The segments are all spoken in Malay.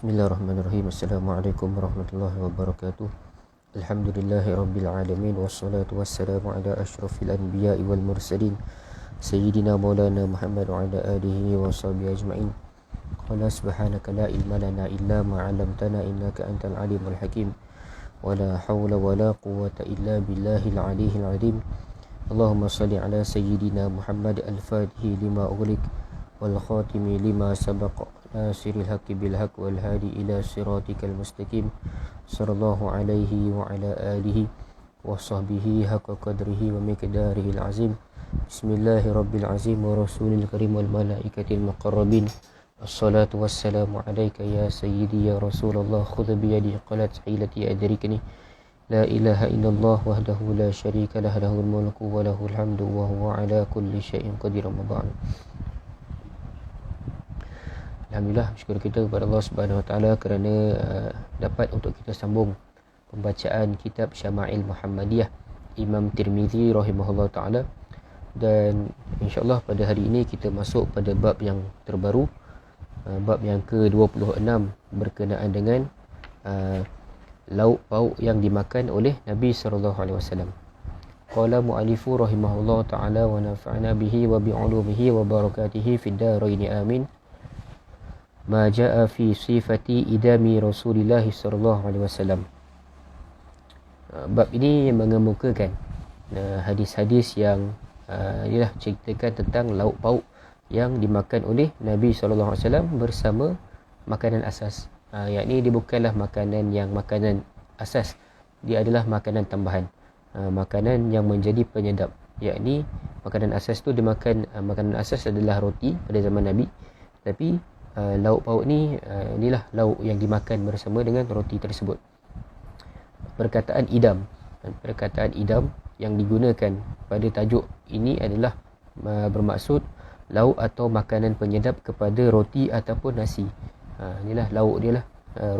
Bismillahirrahmanirrahim. Assalamualaikum warahmatullahi wabarakatuh. Alhamdulillahi rabbil alamin, wassalatu wassalamu ala asyrafil anbiya'i wal mursalin, sayyidina maulana Muhammad wa ala alihi wa sahbihi ajma'in. Qala subhanaka la ilma lana illa ma 'allamtana innaka antal alimul hakim. Wa la hawla wa la quwwata illa billahil aliyyil azim. Allahumma salli ala sayyidina Muhammad al-fatihi lima ughliq wal khatimi lima sabaq nasiril haqqi bil haqq wal hadi ila siratikal mustaqim sallallahu alaihi wa ala alihi wa sahbihi haqqa qadrihi wa miqdarihil azim. Bismillahirabbil azim wa rasulil karim wal malaikatil muqarrabin. Assalatu wassalamu alayka ya sayyidi ya Rasulullah, khudh bi yadi qalat hilati adrikni. La ilaha illallah wahdahu la syarika lah, lahul mulku wa lahul hamdu wa huwa ala kulli syai'in qadir. Amma ba'd. Alhamdulillah, bersyukur kita kepada Allah Subhanahu Wa Taala kerana dapat untuk kita sambung pembacaan kitab Syama'il Muhammadiyah Imam Tirmizi rahimahullah taala, dan insya-Allah pada hari ini kita masuk pada bab yang terbaru, bab yang ke-26 berkenaan dengan lauk pauk yang dimakan oleh Nabi sallallahu alaihi wasallam. Qala mu'allifu rahimahullah taala wa nafa'ana bihi wa bi 'ulumihi wa barakatihi fid dharain amin. Ma jaa fi sifati idami Rasulillah sallallahu alaihi wasallam. Bab ini mengemukakan hadis-hadis yang ialah ceritakan tentang lauk pauk yang dimakan oleh Nabi sallallahu alaihi wasallam bersama makanan asas. Yakni dia bukanlah makanan asas, dia adalah makanan tambahan, makanan yang menjadi penyedap. Yakni makanan asas tu dimakan, makanan asas adalah roti pada zaman Nabi, tapi lauk pauk ni inilah lauk yang dimakan bersama dengan roti tersebut. Perkataan idam yang digunakan pada tajuk ini adalah bermaksud lauk atau makanan penyedap kepada roti ataupun nasi. Inilah lauk dia lah.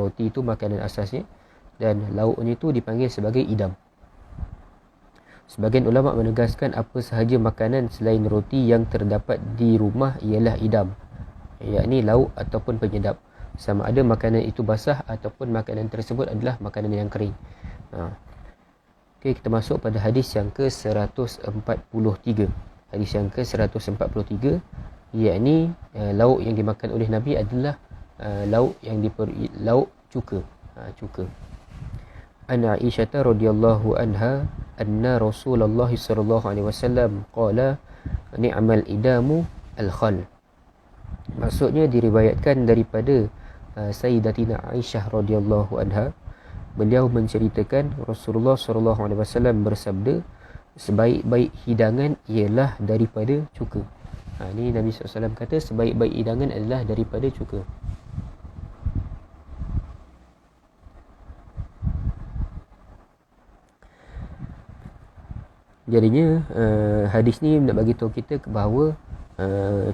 Roti itu makanan asasnya dan lauknya itu dipanggil sebagai idam. Sebagian ulama menegaskan apa sahaja makanan selain roti yang terdapat di rumah ialah idam, yakni lauk ataupun penyedap, sama ada makanan itu basah ataupun makanan tersebut adalah makanan yang kering. Okey, kita masuk pada hadis yang ke-143. Hadis yang ke-143, yakni lauk yang dimakan oleh Nabi adalah lauk cuka. Cuka. An Aisyah radhiyallahu anha anna Rasulullah sallallahu alaihi wasallam qala ni'mal idamu al-khal. Maksudnya diriwayatkan daripada Sayyidatina Aisyah radhiyallahu anha, beliau menceritakan Rasulullah sallallahu alaihi wasallam bersabda, sebaik-baik hidangan ialah daripada cuka. Ini Nabi SAW kata sebaik-baik hidangan adalah daripada cuka. Jadinya hadis ni nak bagi tahu kita bahawa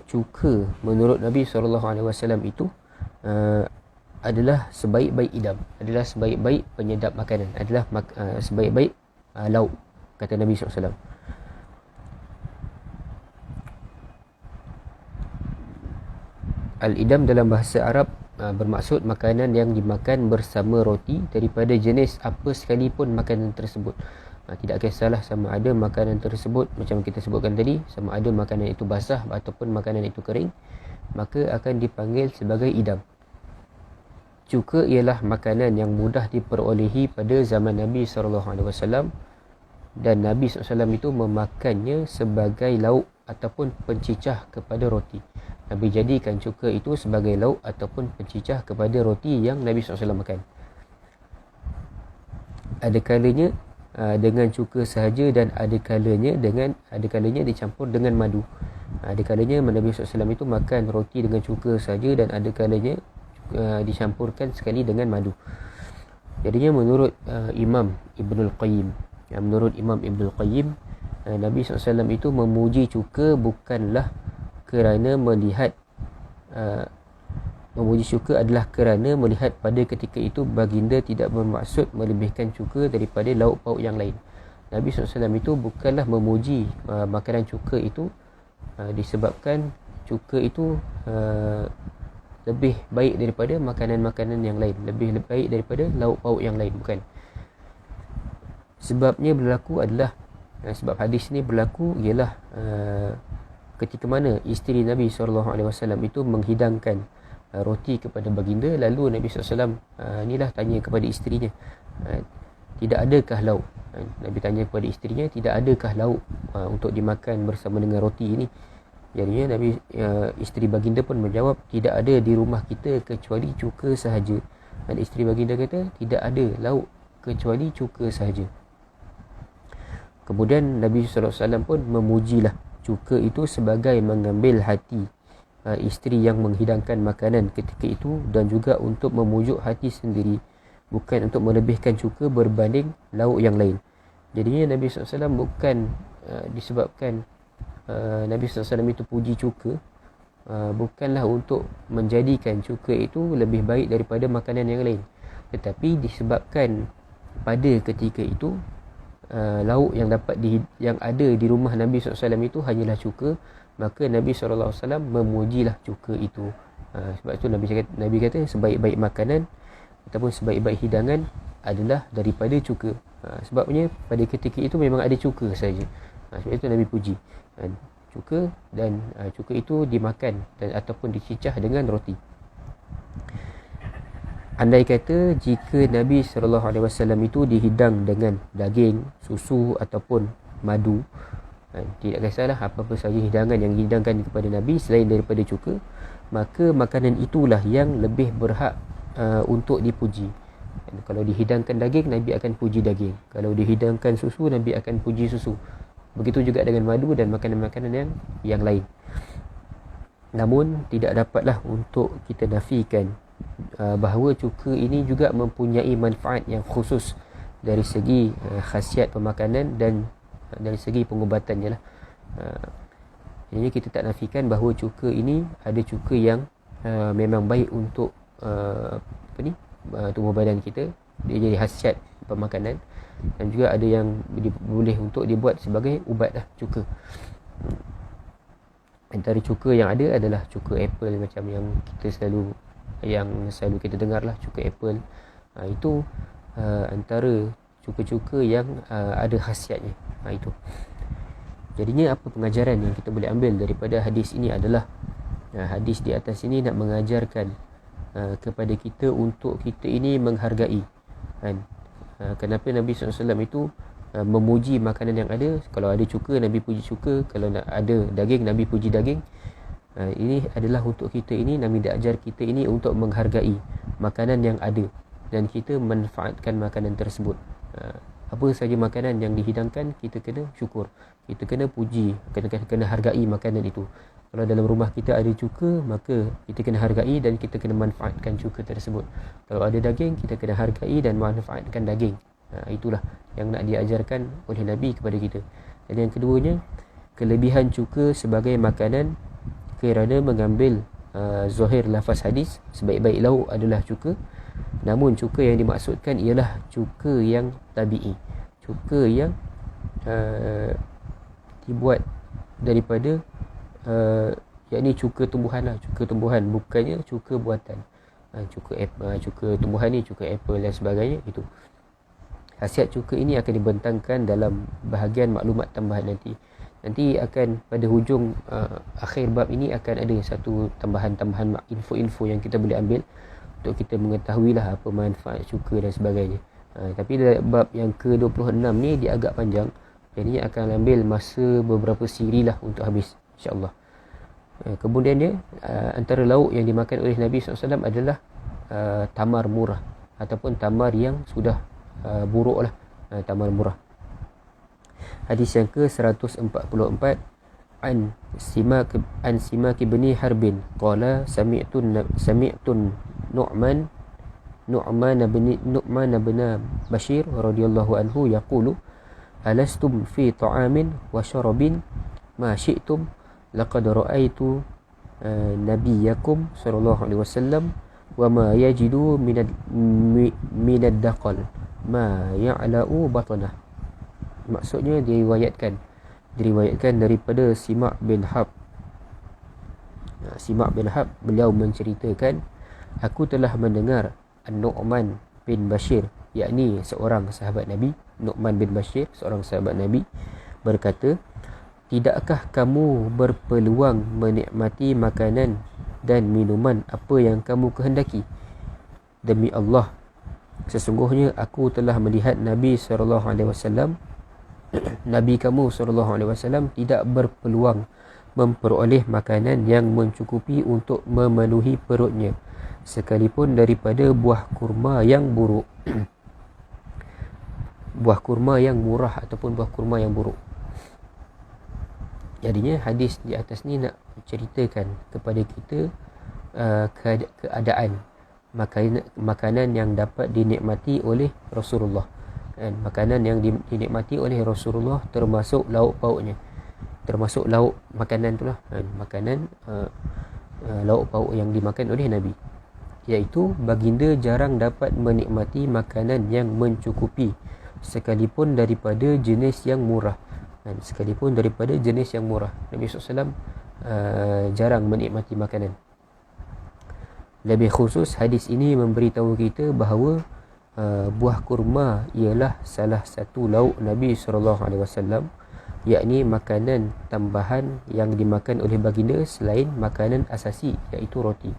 cuka menurut Nabi SAW itu adalah sebaik-baik idam, adalah sebaik-baik penyedap makanan, adalah sebaik-baik lauk, kata Nabi SAW. Al-idam dalam bahasa Arab bermaksud makanan yang dimakan bersama roti daripada jenis apa sekalipun makanan tersebut. Tidak kisahlah sama ada makanan tersebut, macam kita sebutkan tadi, sama ada makanan itu basah ataupun makanan itu kering, maka akan dipanggil sebagai idam. Cuka ialah makanan yang mudah diperolehi pada zaman Nabi SAW, dan Nabi SAW itu memakannya sebagai lauk ataupun pencicah kepada roti. Nabi jadikan cuka itu sebagai lauk ataupun pencicah kepada roti yang Nabi SAW makan. Ada kalanya dengan cuka sahaja, dan ada kalanya dicampur dengan madu. Ada kalanya Nabi SAW itu makan roti dengan cuka sahaja, dan ada kalanya dicampurkan sekali dengan madu. Jadinya menurut Imam Ibnul Qayyim, Nabi SAW itu memuji cuka bukanlah kerana melihat memuji cuka adalah kerana melihat pada ketika itu baginda tidak bermaksud melebihkan cuka daripada lauk pauk yang lain. Nabi SAW itu bukanlah memuji makanan cuka itu disebabkan cuka itu lebih baik daripada makanan-makanan yang lain, lebih baik daripada lauk pauk yang lain, bukan. Sebabnya berlaku adalah sebab hadis ni berlaku ialah ketika mana isteri Nabi SAW itu menghidangkan roti kepada baginda, lalu Nabi SAW inilah tanya kepada isterinya, tidak adakah lauk? Nabi tanya kepada isterinya, tidak adakah lauk untuk dimakan bersama dengan roti ini? Jadinya Nabi isteri baginda pun menjawab, tidak ada di rumah kita kecuali cuka sahaja. Dan isteri baginda kata, tidak ada lauk kecuali cuka sahaja. Kemudian Nabi SAW pun memujilah cuka itu sebagai mengambil hati isteri yang menghidangkan makanan ketika itu, dan juga untuk memujuk hati sendiri, bukan untuk melebihkan cuka berbanding lauk yang lain. Jadinya Nabi SAW bukan disebabkan Nabi SAW itu puji cuka, bukanlah untuk menjadikan cuka itu lebih baik daripada makanan yang lain, tetapi disebabkan pada ketika itu lauk yang yang ada di rumah Nabi SAW itu hanyalah cuka, maka Nabi SAW memujilah cuka itu. Sebab itu Nabi kata sebaik-baik makanan ataupun sebaik-baik hidangan adalah daripada cuka. Sebabnya pada ketika itu memang ada cuka saja. Sebab itu Nabi puji cuka, dan cuka itu dimakan dan ataupun dicicah dengan roti. Andai kata jika Nabi SAW itu dihidang dengan daging, susu ataupun madu, tidak kisahlah apa-apa sahaja hidangan yang dihidangkan kepada Nabi selain daripada cuka, maka makanan itulah yang lebih berhak untuk dipuji. Kalau dihidangkan daging, Nabi akan puji daging. Kalau dihidangkan susu, Nabi akan puji susu. Begitu juga dengan madu dan makanan-makanan yang lain. Namun tidak dapatlah untuk kita nafikan bahawa cuka ini juga mempunyai manfaat yang khusus dari segi khasiat pemakanan dan dari segi pengubatannya lah. Jadi kita tak nafikan bahawa cuka ini ada cuka yang memang baik untuk tubuh badan kita, dia jadi khasiat pemakanan, dan juga ada yang boleh untuk dibuat sebagai ubat lah, cuka. Antara cuka yang ada adalah cuka apple, macam yang selalu kita dengar lah, cuka apple. Itu antara cuka-cuka yang ada khasiatnya. Itu. Jadinya apa pengajaran yang kita boleh ambil daripada hadis ini adalah, hadis di atas ini nak mengajarkan kepada kita untuk kita ini menghargai kenapa Nabi SAW itu memuji makanan yang ada. Kalau ada cuka, Nabi puji cuka. Kalau ada daging, Nabi puji daging. Ini adalah untuk kita ini, Nabi dah ajar kita ini untuk menghargai makanan yang ada dan kita manfaatkan makanan tersebut. Apa saja makanan yang dihidangkan, kita kena syukur, kita kena puji, kena hargai makanan itu. Kalau dalam rumah kita ada cuka, maka kita kena hargai dan kita kena manfaatkan cuka tersebut. Kalau ada daging, kita kena hargai dan manfaatkan daging. Itulah yang nak diajarkan oleh Nabi kepada kita. Dan yang keduanya, kelebihan cuka sebagai makanan kerana mengambil zahir lafaz hadis, sebaik-baik lauk adalah cuka. Namun cuka yang dimaksudkan ialah cuka yang tabi'i, cuka yang dibuat daripada yakni cuka tumbuhan lah, cuka tumbuhan, bukannya cuka buatan. Cuka tumbuhan ni, cuka apple dan sebagainya. Itu khasiat cuka ini akan dibentangkan dalam bahagian maklumat tambahan nanti akan pada hujung akhir bab ini akan ada satu tambahan info-info yang kita boleh ambil untuk kita mengetahuilah apa manfaat cuka dan sebagainya. Tapi dalam bab yang ke-26 ni dia agak panjang, jadi akan ambil masa beberapa siri lah untuk habis, insyaAllah. Kemudiannya antara lauk yang dimakan oleh Nabi SAW adalah tamar murah ataupun tamar yang sudah buruk lah, tamar murah. Hadis yang ke-144, an Simak bin Harbin qala sami'tu Nu'man bin Bashir radhiyallahu anhu yaqulu alastum fi ta'amin wa syarabin ma syi'tum laqad ra'aitu nabiyakum sallallahu alaihi wasallam wa ma yajidu minad daqal ma ya'la'u batanah. Maksudnya diriwayatkan daripada Simak bin Harb Simak bin Harb, beliau menceritakan, aku telah mendengar An-Nu'man bin Bashir, yakni seorang sahabat Nabi, Nu'man bin Bashir, seorang sahabat Nabi, berkata, tidakkah kamu berpeluang menikmati makanan dan minuman apa yang kamu kehendaki? Demi Allah, sesungguhnya aku telah melihat Nabi SAW, Nabi kamu SAW tidak berpeluang memperoleh makanan yang mencukupi untuk memenuhi perutnya, sekalipun daripada buah kurma yang buruk. Buah kurma yang murah ataupun buah kurma yang buruk. Jadinya hadis di atas ni nak ceritakan kepada kita keadaan makanan yang dapat dinikmati oleh Rasulullah. Dan makanan yang dinikmati oleh Rasulullah termasuk lauk pauknya, termasuk lauk makanan itulah, makanan lauk pauk yang dimakan oleh Nabi, iaitu baginda jarang dapat menikmati makanan yang mencukupi sekalipun daripada jenis yang murah. Dan sekalipun daripada jenis yang murah, Nabi SAW jarang menikmati makanan. Lebih khusus, hadis ini memberitahu kita bahawa buah kurma ialah salah satu lauk Nabi SAW, yakni makanan tambahan yang dimakan oleh baginda selain makanan asasi, iaitu roti.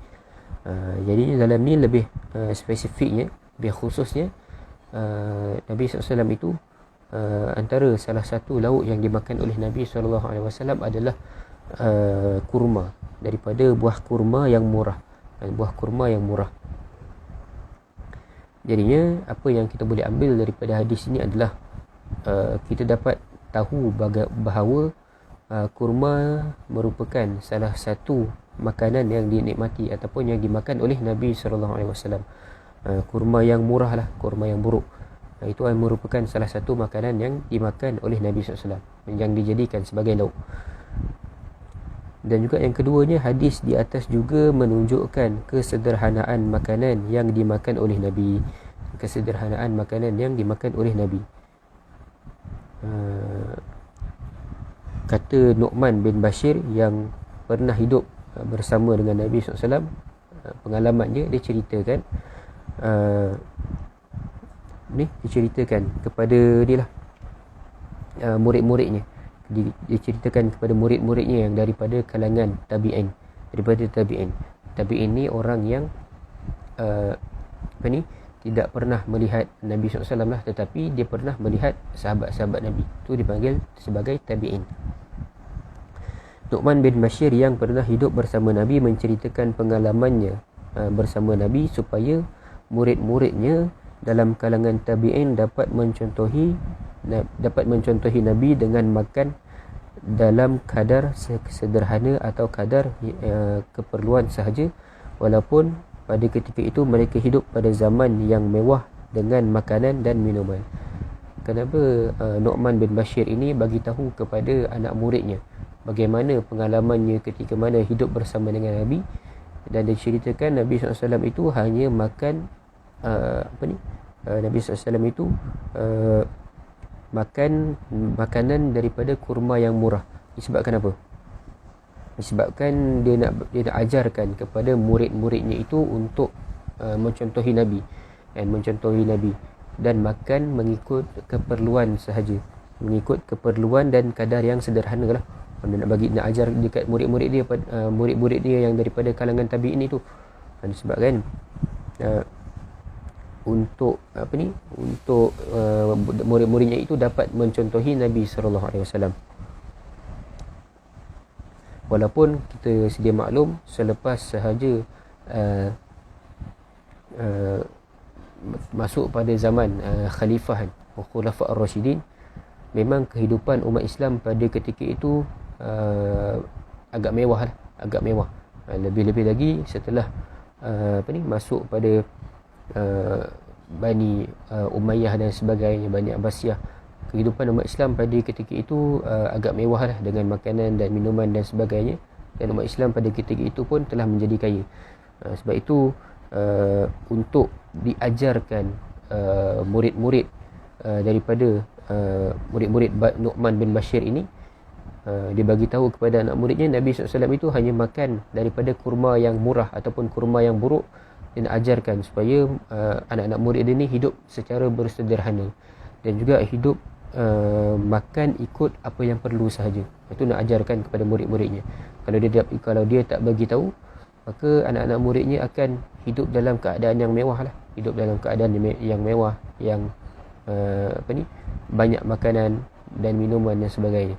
Jadi dalam ni lebih spesifiknya, lebih khususnya, Nabi SAW itu antara salah satu lauk yang dimakan oleh Nabi SAW adalah kurma, daripada buah kurma yang murah. Buah kurma yang murah. Jadinya apa yang kita boleh ambil daripada hadis ini adalah kita dapat tahu bahawa kurma merupakan salah satu makanan yang dinikmati ataupun yang dimakan oleh Nabi SAW. Kurma yang murah lah, kurma yang buruk, itu merupakan salah satu makanan yang dimakan oleh Nabi SAW, yang dijadikan sebagai lauk. Dan juga yang keduanya, hadis di atas juga menunjukkan kesederhanaan makanan yang dimakan oleh Nabi. Kesederhanaan makanan yang dimakan oleh Nabi. Kata Nu'man bin Bashir yang pernah hidup bersama dengan Nabi SAW, pengalaman dia ceritakan, diceritakan kepada dia lah, murid-muridnya. Dia ceritakan kepada murid-muridnya yang daripada kalangan tabi'in. Tabi'in ni orang yang tidak pernah melihat Nabi SAW lah, tetapi dia pernah melihat sahabat-sahabat Nabi. Itu dipanggil sebagai tabi'in. Nu'man bin Bashir yang pernah hidup bersama Nabi menceritakan pengalamannya bersama Nabi supaya murid-muridnya dalam kalangan tabi'in dapat mencontohi Nabi dengan makan dalam kadar sederhana atau kadar keperluan sahaja, walaupun pada ketika itu mereka hidup pada zaman yang mewah dengan makanan dan minuman. Kenapa Nu'man bin Bashir ini bagi tahu kepada anak muridnya bagaimana pengalamannya ketika mana hidup bersama dengan Nabi, dan diceritakan Nabi SAW itu hanya makan Nabi SAW itu makan makanan daripada kurma yang murah. Disebabkan apa? Disebabkan dia nak ajarkan kepada murid-muridnya itu untuk mencontohi Nabi dan makan mengikut keperluan sahaja, mengikut keperluan dan kadar yang sederhana lah. Dia nak ajar dekat murid-murid dia yang daripada kalangan tabi'in itu. Disebabkan untuk murid-muridnya itu dapat mencontohi Nabi SAW. Walaupun kita sedia maklum, selepas sahaja masuk pada zaman Khalifah Khulafa Ar-Rashidin, memang kehidupan umat Islam pada ketika itu agak mewah. Lebih-lebih lagi setelah masuk pada Bani Umayyah dan sebagainya, Bani Abbasiyah, kehidupan umat Islam pada ketika itu agak mewah lah, dengan makanan dan minuman dan sebagainya. Dan umat Islam pada ketika itu pun telah menjadi kaya. Sebab itu untuk diajarkan murid-murid daripada murid-murid Nu'man bin Bashir ini, dia bagi tahu kepada anak muridnya Nabi SAW itu hanya makan daripada kurma yang murah ataupun kurma yang buruk, dan ajarkan supaya anak-anak murid dia ni hidup secara bersederhana dan juga hidup makan ikut apa yang perlu sahaja. Itu nak ajarkan kepada murid-muridnya. Kalau dia tak bagi tahu, maka anak-anak muridnya akan hidup dalam keadaan yang mewah lah, hidup dalam keadaan yang mewah, yang banyak makanan dan minuman dan sebagainya.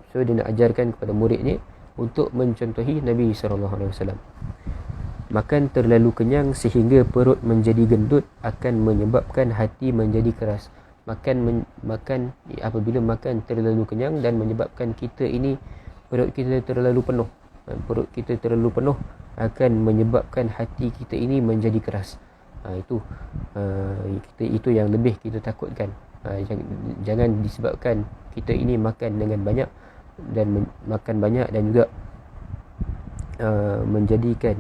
So dia nak ajarkan kepada muridnya untuk mencontohi Nabi SAW. Makan terlalu kenyang sehingga perut menjadi gendut akan menyebabkan hati menjadi keras. Apabila makan terlalu kenyang dan menyebabkan kita ini perut kita terlalu penuh, akan menyebabkan hati kita ini menjadi keras. Itu yang lebih kita takutkan. Jangan disebabkan kita ini makan dengan banyak dan juga menjadikan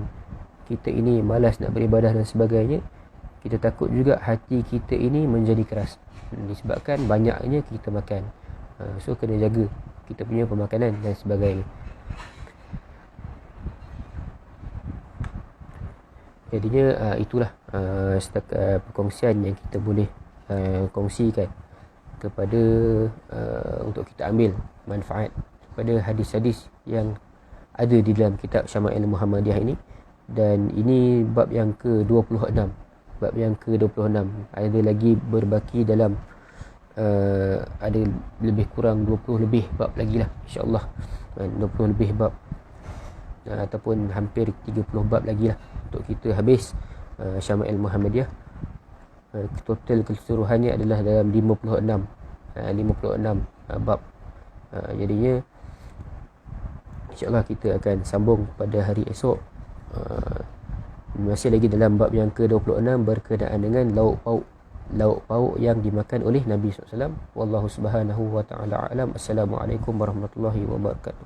kita ini malas nak beribadah dan sebagainya. Kita takut juga hati kita ini menjadi keras disebabkan banyaknya kita makan. So kena jaga kita punya pemakanan dan sebagainya. Jadinya itulah setakat perkongsian yang kita boleh kongsikan kepada untuk kita ambil manfaat pada hadis-hadis yang ada di dalam kitab Syama'il Muhammadiyah ini. Dan ini bab yang ke-26. Ada lagi berbaki dalam ada lebih kurang 20 lebih bab lagi lah, insyaAllah. 20 lebih bab ataupun hampir 30 bab lagi lah untuk kita habis Syama'il Muhammadiyah. Total keseluruhannya adalah dalam 56 bab. Jadinya insyaAllah kita akan sambung pada hari esok. Masih lagi dalam bab yang ke-26 berkenaan dengan lauk pauk yang dimakan oleh Nabi SAW. Wallahu subhanahu wa ta'ala alam. Assalamualaikum warahmatullahi wabarakatuh.